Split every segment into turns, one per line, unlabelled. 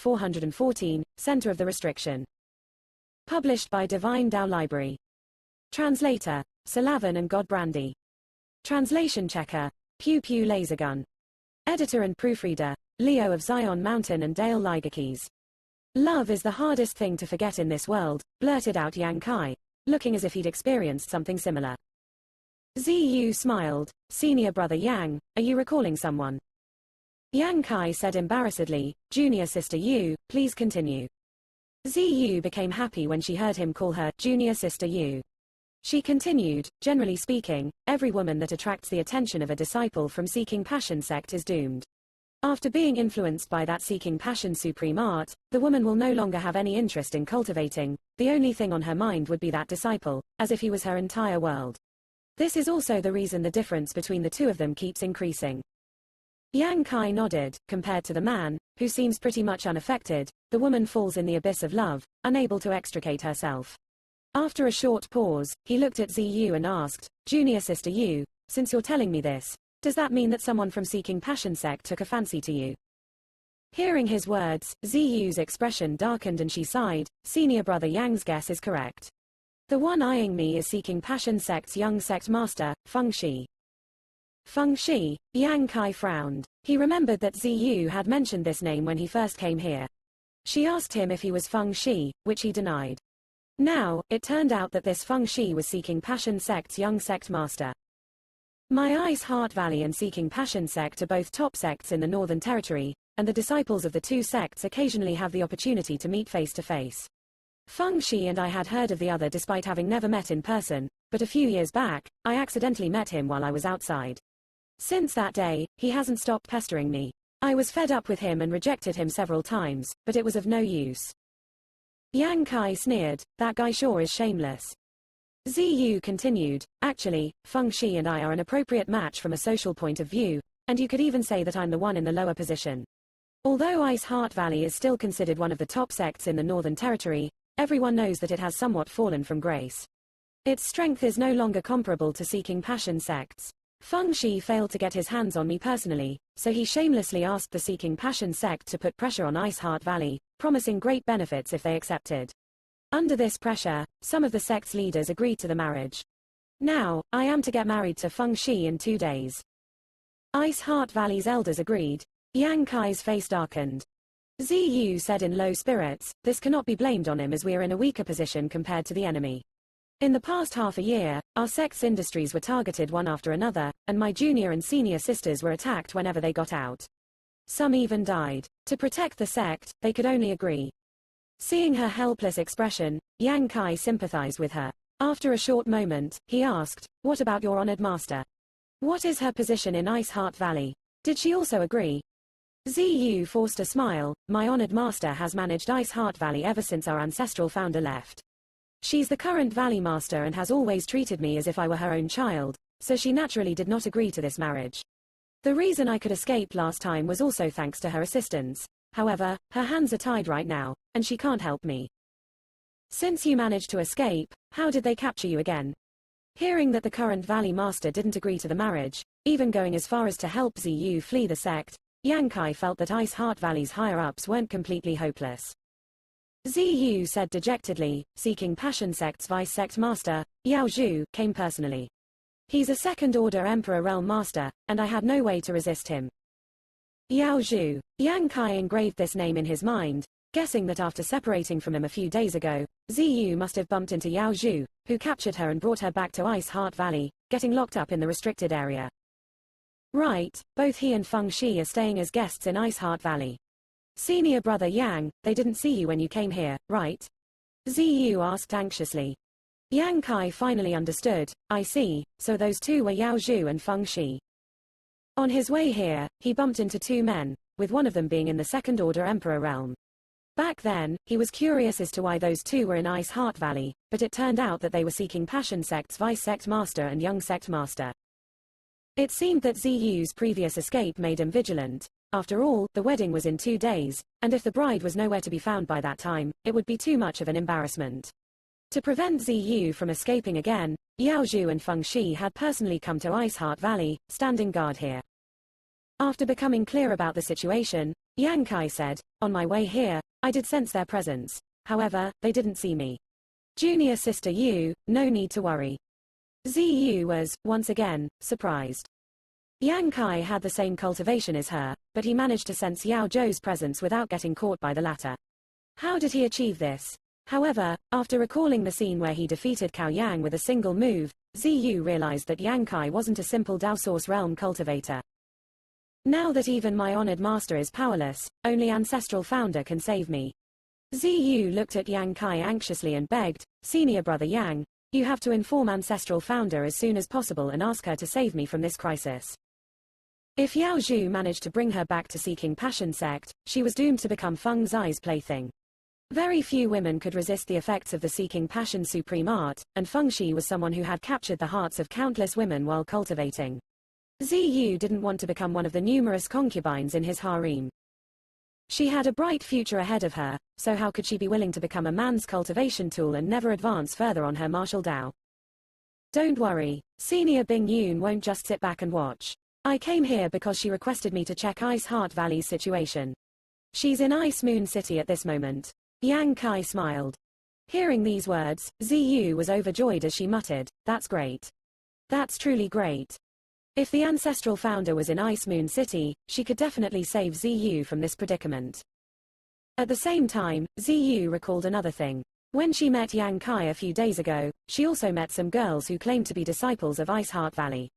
414, Center of the Restriction. Published by Divine Tao Library. Translator, Salavan and Godbrandy. Translation checker, Pew Pew Lasergun. Editor and proofreader, Leo of Zion Mountain and Dale Ligerkeys. Love is the hardest thing to forget in this world, blurted out Yang Kai, looking as if he'd experienced something similar. Ziyu smiled. Senior brother Yang, are you recalling someone? Yang Kai said embarrassedly, Junior sister Yu, please continue. Ziyu became happy when she heard him call her Junior sister Yu. She continued, generally speaking, every woman that attracts the attention of a disciple from Seeking Passion sect is doomed. After being influenced by that Seeking Passion supreme art, the woman will no longer have any interest in cultivating, the only thing on her mind would be that disciple, as if he was her entire world. This is also the reason the difference between the two of them keeps increasing. Yang Kai nodded. Compared to the man, who seems pretty much unaffected, the woman falls in the abyss of love, unable to extricate herself. After a short pause, he looked at Ziyu and asked, Junior sister Yu, since you're telling me this, does that mean that someone from Seeking Passion sect took a fancy to you? Hearing his words, Ziyu's expression darkened and she sighed. Senior brother Yang's guess is correct. The one eyeing me is Seeking Passion sect's young sect master, Feng Shi. Feng Shi? Yang Kai frowned. He remembered that Ziyu had mentioned this name when he first came here. She asked him if he was Feng Shi, which he denied. Now, it turned out that this Feng Shi was Seeking Passion sect's young sect master. My Ice Heart Valley and Seeking Passion sect are both top sects in the Northern Territory, and the disciples of the two sects occasionally have the opportunity to meet face to face. Feng Shi and I had heard of the other despite having never met in person, but a few years back, I accidentally met him while I was outside. Since that day, he hasn't stopped pestering me. I was fed up with him and rejected him several times, but it was of no use. Yang Kai sneered, that guy sure is shameless. Ziyu continued, actually, Feng Shi and I are an appropriate match from a social point of view, and you could even say that I'm the one in the lower position. Although Ice Heart Valley is still considered one of the top sects in the Northern Territory, everyone knows that it has somewhat fallen from grace. Its strength is no longer comparable to Seeking Passion sects. Feng Shi failed to get his hands on me personally, so he shamelessly asked the Seeking Passion sect to put pressure on Ice Heart Valley, promising great benefits if they accepted. Under this pressure, some of the sect's leaders agreed to the marriage. Now, I am to get married to Feng Shi in 2 days. Ice Heart Valley's elders agreed. Yang Kai's face darkened. Ziyu said in low spirits, this cannot be blamed on him as we are in a weaker position compared to the enemy. In the past half a year, our sect's industries were targeted one after another, and my junior and senior sisters were attacked whenever they got out. Some even died. To protect the sect, they could only agree. Seeing her helpless expression, Yang Kai sympathized with her. After a short moment, he asked, what about your honored master? What is her position in Ice Heart Valley? Did she also agree? Ziyu forced a smile. My honored master has managed Ice Heart Valley ever since our ancestral founder left. She's the current valley master and has always treated me as if I were her own child, so she naturally did not agree to this marriage. The reason I could escape last time was also thanks to her assistance. However, her hands are tied right now, and she can't help me. Since you managed to escape, how did they capture you again? Hearing that the current valley master didn't agree to the marriage, even going as far as to help Ziyu flee the sect, Yang Kai felt that Ice Heart Valley's higher-ups weren't completely hopeless. Ziyu said dejectedly, Seeking Passion sect's vice-sect master, Yao Zhu, came personally. He's a second-order Emperor Realm Master, and I had no way to resist him. Yao Zhu. Yang Kai engraved this name in his mind, guessing that after separating from him a few days ago, Ziyu must have bumped into Yao Zhu, who captured her and brought her back to Ice Heart Valley, getting locked up in the restricted area. Right, both he and Feng Shi are staying as guests in Ice Heart Valley. Senior brother Yang, they didn't see you when you came here, right? Ziyu asked anxiously. Yang Kai finally understood. I see, so those two were Yao Zhu and Feng Shi. On his way here, he bumped into 2 men, with one of them being in the Second Order Emperor realm. Back then, he was curious as to why those 2 were in Ice Heart Valley, but it turned out that they were Seeking Passion sect's vice-sect master and young sect master. It seemed that Ziyu's previous escape made him vigilant. After all, the wedding was in 2 days, and if the bride was nowhere to be found by that time, it would be too much of an embarrassment. To prevent Ziyu from escaping again, Yao Zhu and Feng Shi had personally come to Ice Heart Valley, standing guard here. After becoming clear about the situation, Yang Kai said, on my way here, I did sense their presence. However, they didn't see me. Junior sister Yu, no need to worry. Ziyu was, once again, surprised. Yang Kai had the same cultivation as her, but he managed to sense Yao Zhou's presence without getting caught by the latter. How did he achieve this? However, after recalling the scene where he defeated Cao Yang with a single move, Ziyu realized that Yang Kai wasn't a simple Dao Source Realm cultivator. Now that even my honored master is powerless, only Ancestral Founder can save me. Ziyu looked at Yang Kai anxiously and begged, Senior brother Yang, you have to inform Ancestral Founder as soon as possible and ask her to save me from this crisis. If Yao Zhu managed to bring her back to Seeking Passion sect, she was doomed to become Feng Zai's plaything. Very few women could resist the effects of the Seeking Passion supreme art, and Feng Shi was someone who had captured the hearts of countless women while cultivating. Ziyu didn't want to become one of the numerous concubines in his harem. She had a bright future ahead of her, so how could she be willing to become a man's cultivation tool and never advance further on her martial Dao? Don't worry, Senior Bing Yun won't just sit back and watch. I came here because she requested me to check Ice Heart Valley's situation. She's in Ice Moon City at this moment. Yang Kai smiled. Hearing these words, Ziyu was overjoyed as she muttered, that's great. That's truly great. If the Ancestral Founder was in Ice Moon City, she could definitely save Ziyu from this predicament. At the same time, Ziyu recalled another thing. When she met Yang Kai a few days ago, she also met some girls who claimed to be disciples of Ice Heart Valley.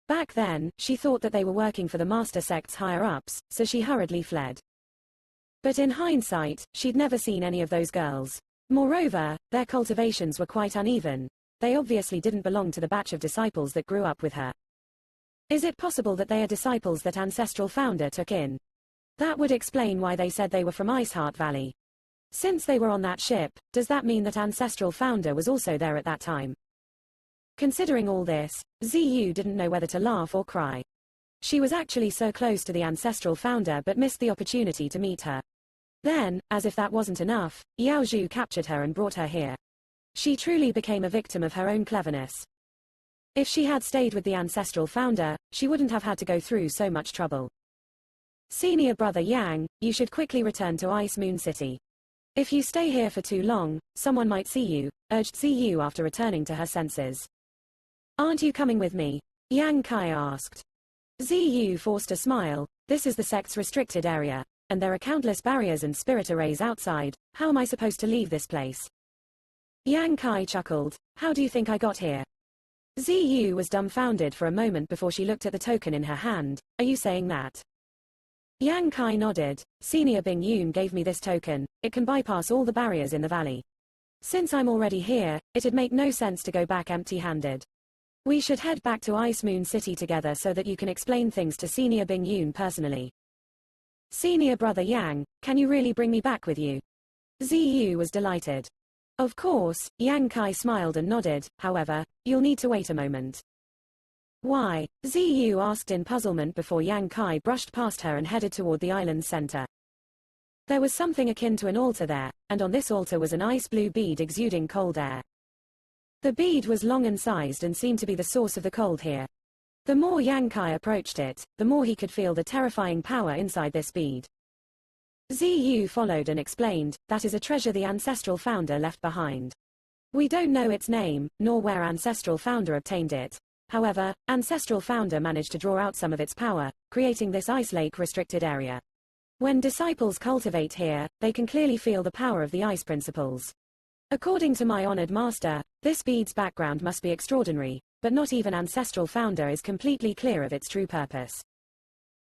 Back then, she thought that they were working for the Master Sect's higher-ups, so she hurriedly fled. But in hindsight, she'd never seen any of those girls. Moreover, their cultivations were quite uneven. They obviously didn't belong to the batch of disciples that grew up with her. Is it possible that they are disciples that Ancestral Founder took in? That would explain why they said they were from Ice Heart Valley. Since they were on that ship, does that mean that Ancestral Founder was also there at that time? Considering all this, Ziyu didn't know whether to laugh or cry. She was actually so close to the Ancestral Founder but missed the opportunity to meet her. Then, as if that wasn't enough, Yao Zhu captured her and brought her here. She truly became a victim of her own cleverness. If she had stayed with the Ancestral Founder, she wouldn't have had to go through so much trouble. Senior brother Yang, you should quickly return to Ice Moon City. If you stay here for too long, someone might see you, urged Ziyu after returning to her senses. Aren't you coming with me? Yang Kai asked. Ziyu forced a smile, this is the sect's restricted area, and there are countless barriers and spirit arrays outside, how am I supposed to leave this place? Yang Kai chuckled, how do you think I got here? Ziyu was dumbfounded for a moment before she looked at the token in her hand, are you saying that? Yang Kai nodded, Senior Bing Yun gave me this token, it can bypass all the barriers in the valley. Since I'm already here, it'd make no sense to go back empty-handed. We should head back to Ice Moon City together so that you can explain things to Senior Bing Yun personally. Senior brother Yang, can you really bring me back with you? Ziyu was delighted. Of course, Yang Kai smiled and nodded, however, you'll need to wait a moment. Why? Ziyu asked in puzzlement before Yang Kai brushed past her and headed toward the island's center. There was something akin to an altar there, and on this altar was an ice blue bead exuding cold air. The bead was long and sized and seemed to be the source of the cold here. The more Yang Kai approached it, the more he could feel the terrifying power inside this bead. Ziyu followed and explained, that is a treasure the Ancestral Founder left behind. We don't know its name, nor where Ancestral Founder obtained it. However, Ancestral Founder managed to draw out some of its power, creating this ice lake restricted area. When disciples cultivate here, they can clearly feel the power of the ice principles. According to my honored master, this bead's background must be extraordinary, but not even Ancestral Founder is completely clear of its true purpose.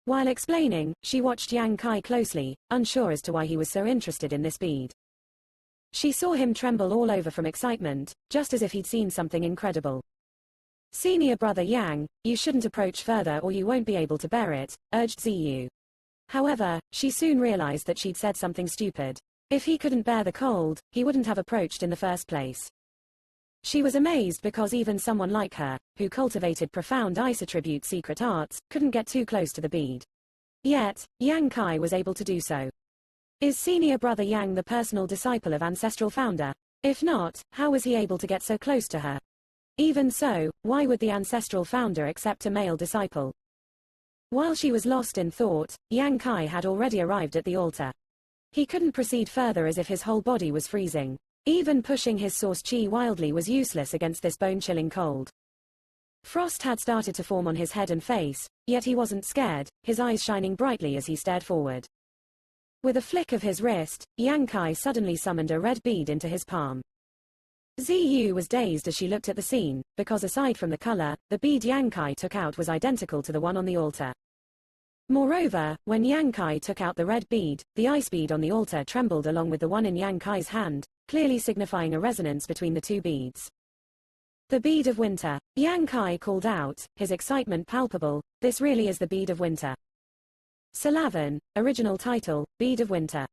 While explaining, she watched Yang Kai closely, unsure as to why he was so interested in this bead. She saw him tremble all over from excitement, just as if he'd seen something incredible. Senior brother Yang, you shouldn't approach further or you won't be able to bear it, urged Ziyu. However, she soon realized that she'd said something stupid. If he couldn't bear the cold, he wouldn't have approached in the first place. She was amazed because even someone like her, who cultivated profound ice attribute secret arts, couldn't get too close to the bead. Yet, Yang Kai was able to do so. Is Senior brother Yang the personal disciple of Ancestral Founder? If not, how was he able to get so close to her? Even so, why would the Ancestral Founder accept a male disciple? While she was lost in thought, Yang Kai had already arrived at the altar. He couldn't proceed further as if his whole body was freezing. Even pushing his source chi wildly was useless against this bone-chilling cold. Frost had started to form on his head and face, yet he wasn't scared, his eyes shining brightly as he stared forward. With a flick of his wrist, Yang Kai suddenly summoned a red bead into his palm. Ziyu was dazed as she looked at the scene, because aside from the color, the bead Yang Kai took out was identical to the one on the altar. Moreover, when Yang Kai took out the red bead, the ice bead on the altar trembled along with the one in Yang Kai's hand, clearly signifying a resonance between the two beads. The bead of winter. Yang Kai called out, his excitement palpable. This really is the bead of winter. Syllavan, original title, Bead of Winter.